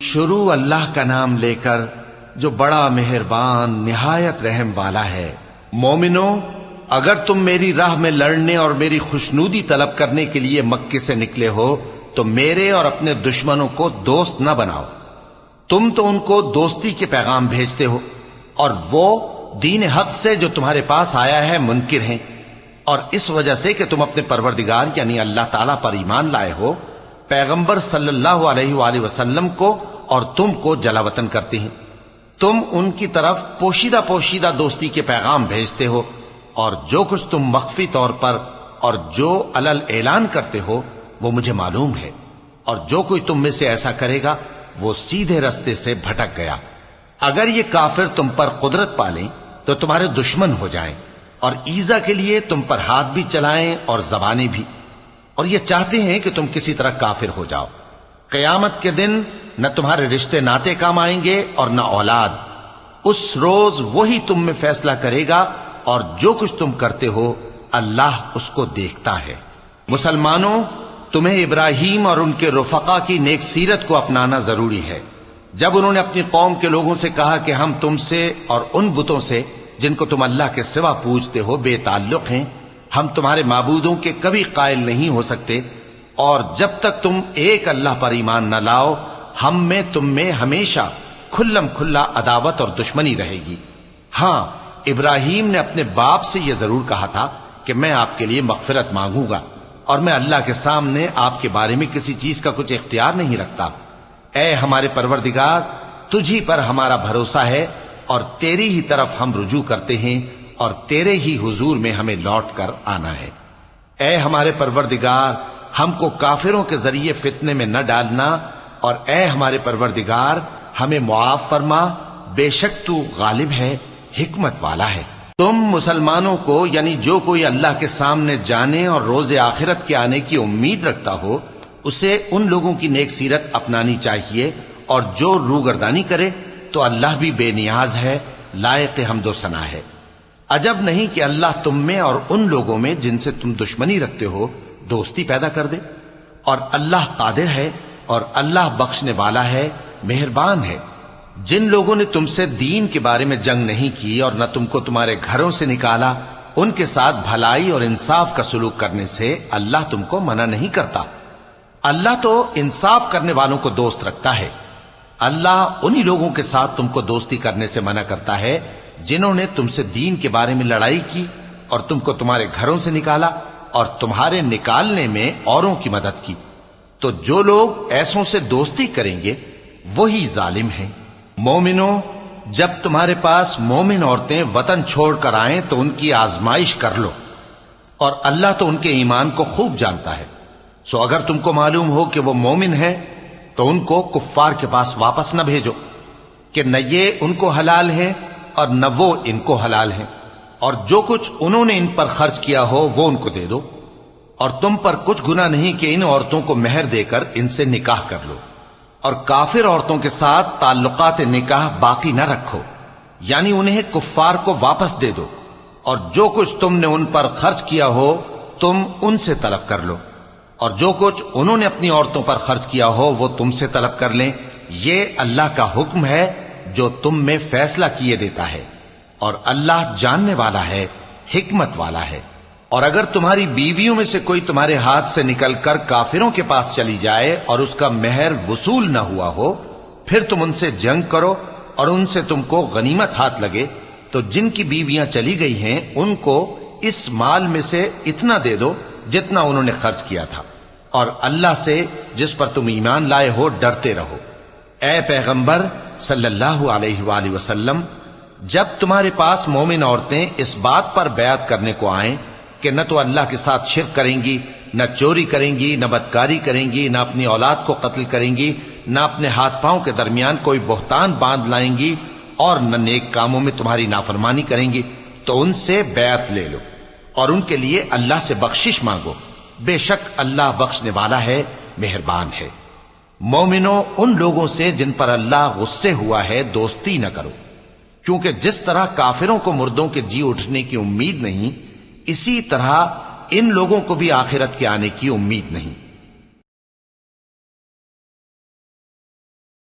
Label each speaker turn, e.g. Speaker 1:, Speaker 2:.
Speaker 1: شروع اللہ کا نام لے کر جو بڑا مہربان نہایت رحم والا ہے۔ مومنو، اگر تم میری راہ میں لڑنے اور میری خوشنودی طلب کرنے کے لیے مکے سے نکلے ہو تو میرے اور اپنے دشمنوں کو دوست نہ بناؤ۔ تم تو ان کو دوستی کے پیغام بھیجتے ہو اور وہ دین حق سے جو تمہارے پاس آیا ہے منکر ہیں، اور اس وجہ سے کہ تم اپنے پروردگار یعنی اللہ تعالیٰ پر ایمان لائے ہو، پیغمبر صلی اللہ علیہ وآلہ وسلم کو اور تم کو جلا وطن کرتے ہیں۔ تم ان کی طرف پوشیدہ پوشیدہ دوستی کے پیغام بھیجتے ہو، اور جو کچھ تم مخفی طور پر اور جو علل اعلان کرتے ہو وہ مجھے معلوم ہے، اور جو کوئی تم میں سے ایسا کرے گا وہ سیدھے رستے سے بھٹک گیا۔ اگر یہ کافر تم پر قدرت پالیں تو تمہارے دشمن ہو جائیں، اور ایذا کے لیے تم پر ہاتھ بھی چلائیں اور زبانیں بھی، اور یہ چاہتے ہیں کہ تم کسی طرح کافر ہو جاؤ۔ قیامت کے دن نہ تمہارے رشتے ناتے کام آئیں گے اور نہ اولاد۔ اس روز وہی تم میں فیصلہ کرے گا، اور جو کچھ تم کرتے ہو اللہ اس کو دیکھتا ہے۔ مسلمانوں، تمہیں ابراہیم اور ان کے رفقا کی نیک سیرت کو اپنانا ضروری ہے۔ جب انہوں نے اپنی قوم کے لوگوں سے کہا کہ ہم تم سے اور ان بتوں سے جن کو تم اللہ کے سوا پوجتے ہو بے تعلق ہیں، ہم تمہارے معبودوں کے کبھی قائل نہیں ہو سکتے، اور جب تک تم ایک اللہ پر ایمان نہ لاؤ ہم میں تم میں ہمیشہ کھلم کھلا عداوت اور دشمنی رہے گی۔ ہاں، ابراہیم نے اپنے باپ سے یہ ضرور کہا تھا کہ میں آپ کے لیے مغفرت مانگوں گا، اور میں اللہ کے سامنے آپ کے بارے میں کسی چیز کا کچھ اختیار نہیں رکھتا۔ اے ہمارے پروردگار، تجھی پر ہمارا بھروسہ ہے، اور تیری ہی طرف ہم رجوع کرتے ہیں، اور تیرے ہی حضور میں ہمیں لوٹ کر آنا ہے۔ اے ہمارے پروردگار، ہم کو کافروں کے ذریعے فتنے میں نہ ڈالنا، اور اے ہمارے پروردگار ہمیں معاف فرما، بے شک تو غالب ہے، حکمت والا ہے۔ تم مسلمانوں کو یعنی جو کوئی اللہ کے سامنے جانے اور روز آخرت کے آنے کی امید رکھتا ہو اسے ان لوگوں کی نیک سیرت اپنانی چاہیے، اور جو روگردانی کرے تو اللہ بھی بے نیاز ہے، لائق حمد و ثنا ہے۔ عجب نہیں کہ اللہ تم میں اور ان لوگوں میں جن سے تم دشمنی رکھتے ہو دوستی پیدا کر دے، اور اللہ قادر ہے، اور اللہ بخشنے والا ہے، مہربان ہے۔ جن لوگوں نے تم سے دین کے بارے میں جنگ نہیں کی اور نہ تم کو تمہارے گھروں سے نکالا، ان کے ساتھ بھلائی اور انصاف کا سلوک کرنے سے اللہ تم کو منع نہیں کرتا۔ اللہ تو انصاف کرنے والوں کو دوست رکھتا ہے۔ اللہ انہی لوگوں کے ساتھ تم کو دوستی کرنے سے منع کرتا ہے جنہوں نے تم سے دین کے بارے میں لڑائی کی اور تم کو تمہارے گھروں سے نکالا اور تمہارے نکالنے میں اوروں کی مدد کی۔ تو جو لوگ ایسوں سے دوستی کریں گے وہی ظالم ہیں۔ مومنوں، جب تمہارے پاس مومن عورتیں وطن چھوڑ کر آئیں تو ان کی آزمائش کر لو، اور اللہ تو ان کے ایمان کو خوب جانتا ہے۔ سو اگر تم کو معلوم ہو کہ وہ مومن ہیں تو ان کو کفار کے پاس واپس نہ بھیجو کہ نہ یہ ان کو حلال ہیں اور نہ وہ ان کو حلال ہیں، اور جو کچھ انہوں نے ان پر خرچ کیا ہو وہ ان کو دے دو، اور تم پر کچھ گناہ نہیں کہ ان عورتوں کو مہر دے کر ان سے نکاح کر لو، اور کافر عورتوں کے ساتھ تعلقات نکاح باقی نہ رکھو، یعنی انہیں کفار کو واپس دے دو، اور جو کچھ تم نے ان پر خرچ کیا ہو تم ان سے طلب کر لو، اور جو کچھ انہوں نے اپنی عورتوں پر خرچ کیا ہو وہ تم سے طلب کر لیں۔ یہ اللہ کا حکم ہے جو تم میں فیصلہ کیے دیتا ہے، اور اللہ جاننے والا ہے، حکمت والا ہے۔ اور اگر تمہاری بیویوں میں سے کوئی تمہارے ہاتھ سے نکل کر کافروں کے پاس چلی جائے اور اس کا مہر وصول نہ ہوا ہو، پھر تم ان سے جنگ کرو اور ان سے تم کو غنیمت ہاتھ لگے، تو جن کی بیویاں چلی گئی ہیں ان کو اس مال میں سے اتنا دے دو جتنا انہوں نے خرچ کیا تھا، اور اللہ سے جس پر تم ایمان لائے ہو ڈرتے رہو۔ اے پیغمبر صلی اللہ علیہ وآلہ وسلم، جب تمہارے پاس مومن عورتیں اس بات پر بیعت کرنے کو آئیں کہ نہ تو اللہ کے ساتھ شرک کریں گی، نہ چوری کریں گی، نہ بدکاری کریں گی، نہ اپنی اولاد کو قتل کریں گی، نہ اپنے ہاتھ پاؤں کے درمیان کوئی بہتان باندھ لائیں گی، اور نہ نیک کاموں میں تمہاری نافرمانی کریں گی، تو ان سے بیعت لے لو اور ان کے لیے اللہ سے بخشش مانگو، بے شک اللہ بخشنے والا ہے، مہربان ہے۔ مومنوں، ان لوگوں سے جن پر اللہ غصے ہوا ہے دوستی نہ کرو، کیونکہ جس طرح کافروں کو مردوں کے جی اٹھنے کی امید نہیں، اسی طرح ان لوگوں کو بھی آخرت کے آنے کی امید نہیں۔